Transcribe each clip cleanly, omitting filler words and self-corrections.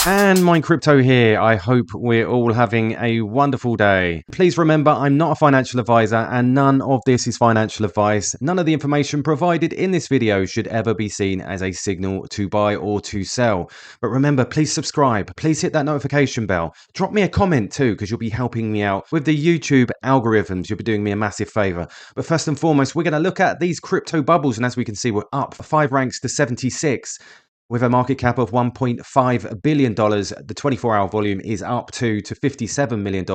And Mind Crypto here. I hope we're all having a wonderful day. Please remember, I'm not a financial advisor and none of this is financial advice. None of the information provided in this video should ever be seen as a signal to buy or to sell. But remember, please subscribe. Please hit that notification bell. Drop me a comment too, because you'll be helping me out with the YouTube algorithms. You'll be doing me a massive favor. But first and foremost, we're going to look at these crypto bubbles. And as we can see, we're up 5 ranks to 76. With a market cap of $1.5 billion, the 24-hour volume is up to $57 million,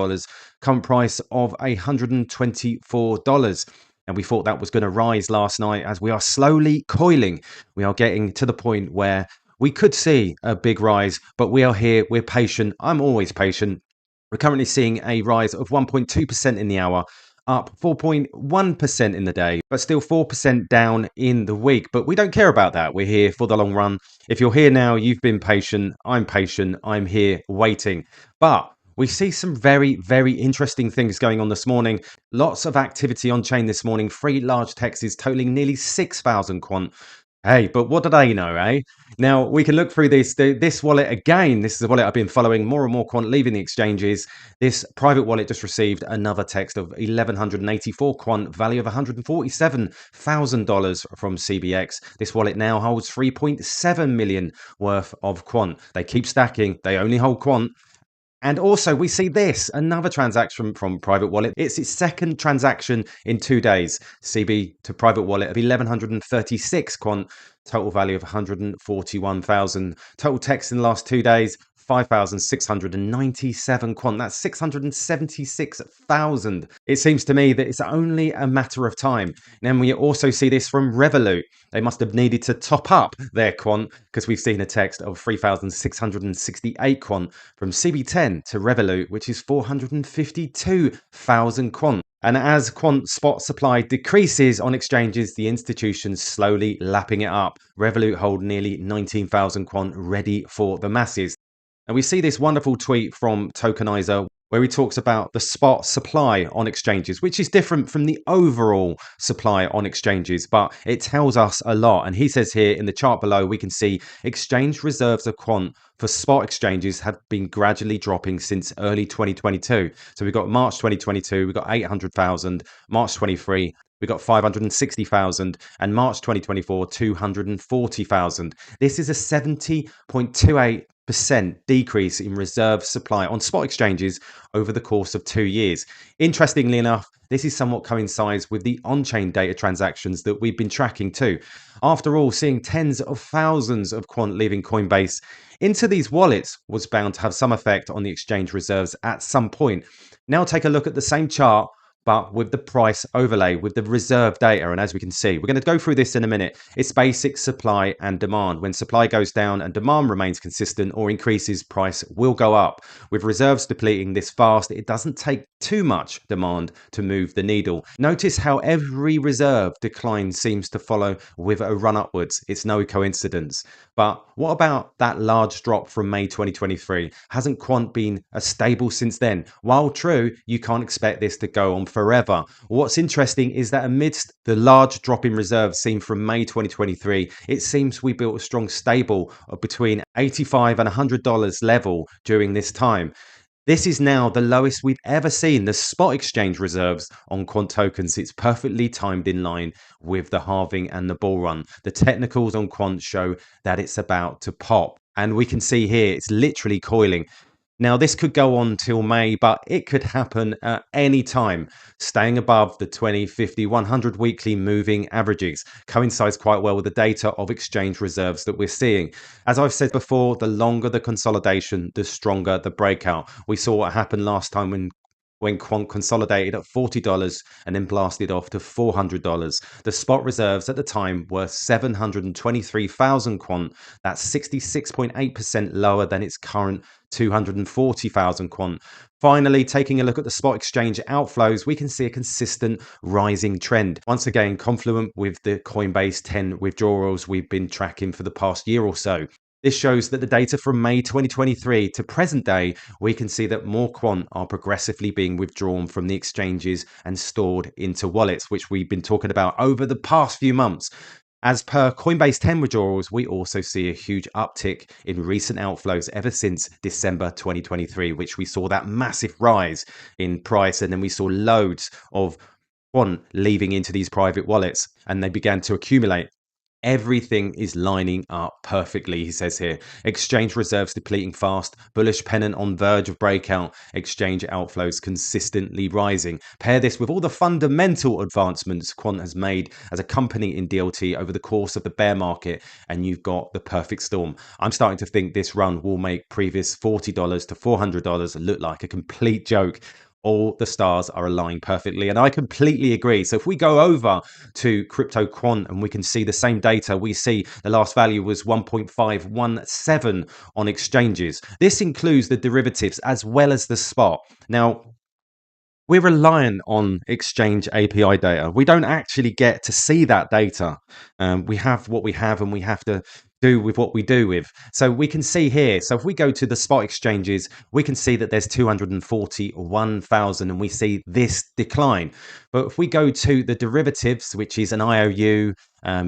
current price of $124. And we thought that was going to rise last night as we are slowly coiling. We are getting to the point where we could see a big rise, but we are here, we're patient. I'm always patient. We're currently seeing a rise of 1.2% in the hour, up 4.1% in the day, but still 4% down in the week. But we don't care about that. We're here for the long run. If you're here now, you've been patient. I'm here waiting. But we see some very, very interesting things going on this morning. Lots of activity on chain this morning. 3 large texts totaling nearly 6,000 quant. Hey, but what do they know, eh? Now, we can look through this wallet again. This is a wallet I've been following, more and more quant leaving the exchanges. This private wallet just received another text of 1,184 quant, value of $147,000 from CBX. This wallet now holds 3.7 million worth of quant. They keep stacking. They only hold quant. And also we see this, another transaction from private wallet. It's its second transaction in 2 days. CB to private wallet of 1,136 quant, total value of 141,000. Total text in the last 2 days, 5,697 quant. That's 676,000. It seems to me that it's only a matter of time. And then we also see this from Revolut. They must have needed to top up their quant because we've seen a text of 3,668 quant from CB10 to Revolut, which is 452,000 quant. And as quant spot supply decreases on exchanges, the institution's slowly lapping it up. Revolut hold nearly 19,000 quant ready for the masses. And we see this wonderful tweet from Tokenizer where he talks about the spot supply on exchanges, which is different from the overall supply on exchanges, but it tells us a lot. And he says here in the chart below, we can see exchange reserves of quant for spot exchanges have been gradually dropping since early 2022. So we've got March 2022, we've got 800,000, March 23, we got 560,000, and March 2024, 240,000. This is a 70.28% decrease in reserve supply on spot exchanges over the course of 2 years. Interestingly enough, this is somewhat coincides with the on-chain data transactions that we've been tracking too. After all, seeing tens of thousands of quant leaving Coinbase into these wallets was bound to have some effect on the exchange reserves at some point. Now take a look at the same chart, but with the price overlay, with the reserve data. And as we can see, we're going to go through this in a minute. It's basic supply and demand. When supply goes down and demand remains consistent or increases, price will go up. With reserves depleting this fast, it doesn't take too much demand to move the needle. Notice how every reserve decline seems to follow with a run upwards. It's no coincidence. But what about that large drop from May 2023? Hasn't quant been stable since then? While true, you can't expect this to go on forever. What's interesting is that amidst the large drop in reserves seen from May 2023, it seems we built a strong stable of between $85 and $100 level during this time. This is now the lowest we've ever seen the spot exchange reserves on quant tokens. It's perfectly timed in line with the halving and the bull run. The technicals on quant show that it's about to pop. And we can see here, it's literally coiling. Now, this could go on till May, but it could happen at any time. Staying above the 20, 50, 100 weekly moving averages coincides quite well with the data of exchange reserves that we're seeing. As I've said before, the longer the consolidation, the stronger the breakout. We saw what happened last time when quant consolidated at $40 and then blasted off to $400. The spot reserves at the time were 723,000 quant. That's 66.8% lower than its current 240,000 quant. Finally, taking a look at the spot exchange outflows, we can see a consistent rising trend. Once again, confluent with the Coinbase 10 withdrawals we've been tracking for the past year or so. This shows that the data from May 2023 to present day, we can see that more quant are progressively being withdrawn from the exchanges and stored into wallets, which we've been talking about over the past few months. As per Coinbase 10 withdrawals, we also see a huge uptick in recent outflows ever since December 2023, which we saw that massive rise in price. And then we saw loads of quant leaving into these private wallets and they began to accumulate. Everything is lining up perfectly, he says here. Exchange reserves depleting fast, bullish pennant on verge of breakout, exchange outflows consistently rising. Pair this with all the fundamental advancements Quant has made as a company in DLT over the course of the bear market, and you've got the perfect storm. I'm starting to think this run will make previous $40 to $400 look like a complete joke. All the stars are aligned perfectly, and I completely agree. So if we go over to crypto quant and we can see the same data, we see the last value was 1.517 on exchanges. This includes the derivatives as well as the spot. Now, we're reliant on exchange API data. We don't actually get to see that data. We have what we have, and we have to do with what we do with. So we can see here. So if we go to the spot exchanges, we can see that there's 241,000, and we see this decline. But if we go to the derivatives, which is an IOU,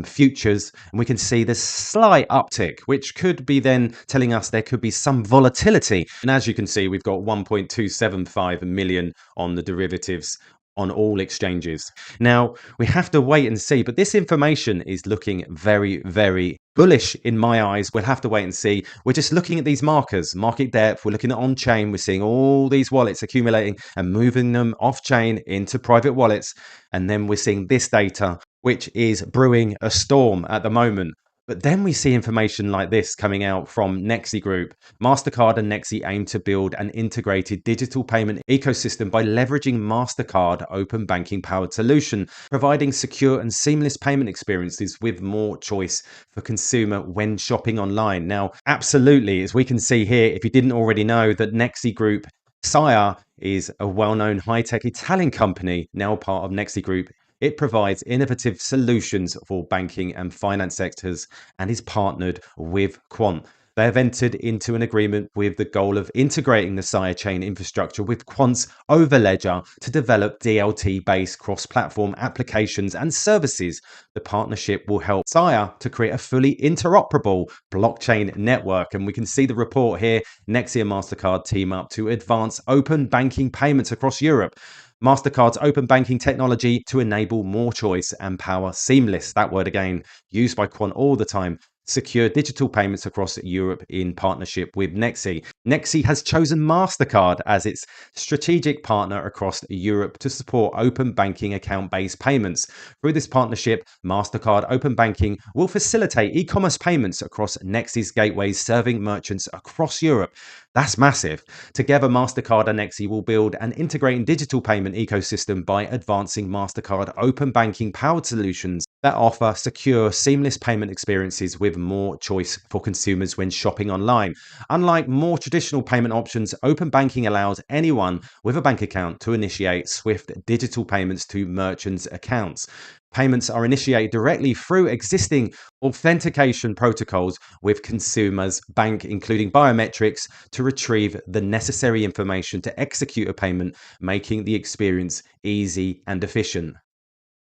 futures, and we can see this slight uptick, which could be then telling us there could be some volatility. And as you can see, we've got 1.275 million on the derivatives on all exchanges. Now, we have to wait and see, but this information is looking very, very bullish in my eyes. We'll have to wait and see. We're just looking at these markers, market depth. We're looking at on chain. We're seeing all these wallets accumulating and moving them off chain into private wallets. And then we're seeing this data, which is brewing a storm at the moment. But then we see information like this coming out from Nexi Group. MasterCard and Nexi aim to build an integrated digital payment ecosystem by leveraging MasterCard open banking powered solution, providing secure and seamless payment experiences with more choice for consumer when shopping online. Now, absolutely, as we can see here, if you didn't already know, that Nexi Group Sire is a well-known high-tech Italian company, now part of Nexi Group. It provides innovative solutions for banking and finance sectors and is partnered with Quant. They have entered into an agreement with the goal of integrating the Sire chain infrastructure with Quant's Overledger to develop DLT-based cross-platform applications and services. The partnership will help Sire to create a fully interoperable blockchain network. And we can see the report here. Nexi and MasterCard team up to advance open banking payments across Europe. MasterCard's open banking technology to enable more choice and power seamless, that word again, used by Quant all the time, secure digital payments across Europe in partnership with Nexi. Nexi has chosen MasterCard as its strategic partner across Europe to support open banking account-based payments. Through this partnership, MasterCard Open Banking will facilitate e-commerce payments across Nexi's gateways, serving merchants across Europe. That's massive. Together, MasterCard and Nexi will build an integrating digital payment ecosystem by advancing MasterCard open banking powered solutions that offer secure, seamless payment experiences with more choice for consumers when shopping online. Unlike more traditional payment options, open banking allows anyone with a bank account to initiate swift digital payments to merchants' accounts. Payments are initiated directly through existing authentication protocols with consumers' bank, including biometrics, to retrieve the necessary information to execute a payment, making the experience easy and efficient.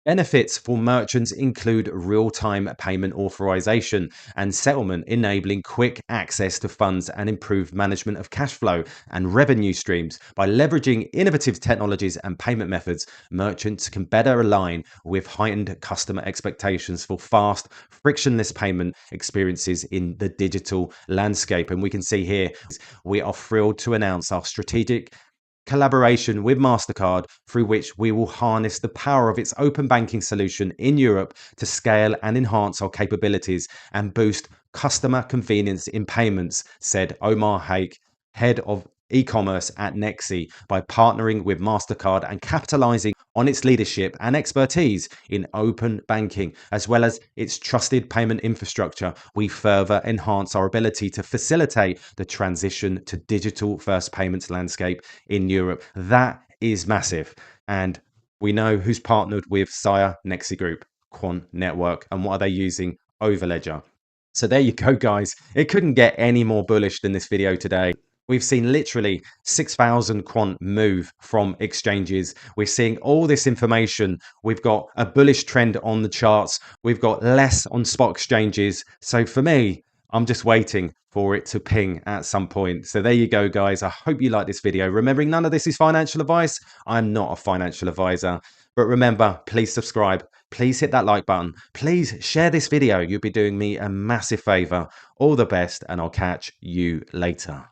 Benefits for merchants include real-time payment authorization and settlement, enabling quick access to funds and improved management of cash flow and revenue streams. By leveraging innovative technologies and payment methods, merchants can better align with heightened customer expectations for fast, frictionless payment experiences in the digital landscape. And we can see here, we are thrilled to announce our strategic collaboration with MasterCard, through which we will harness the power of its open banking solution in Europe to scale and enhance our capabilities and boost customer convenience in payments, said Omar Haque, head of e-commerce at Nexi. By partnering with MasterCard and capitalizing on its leadership and expertise in open banking, as well as its trusted payment infrastructure, we further enhance our ability to facilitate the transition to digital first payments landscape in Europe. That is massive. And we know who's partnered with Sire Nexi Group, Quant Network, and what are they using? Overledger. So there you go, guys. It couldn't get any more bullish than this video today. We've seen literally 6,000 quant move from exchanges. We're seeing all this information. We've got a bullish trend on the charts. We've got less on spot exchanges. So for me, I'm just waiting for it to ping at some point. So there you go, guys. I hope you like this video. Remembering none of this is financial advice. I'm not a financial advisor. But remember, please subscribe. Please hit that like button. Please share this video. You'll be doing me a massive favor. All the best, and I'll catch you later.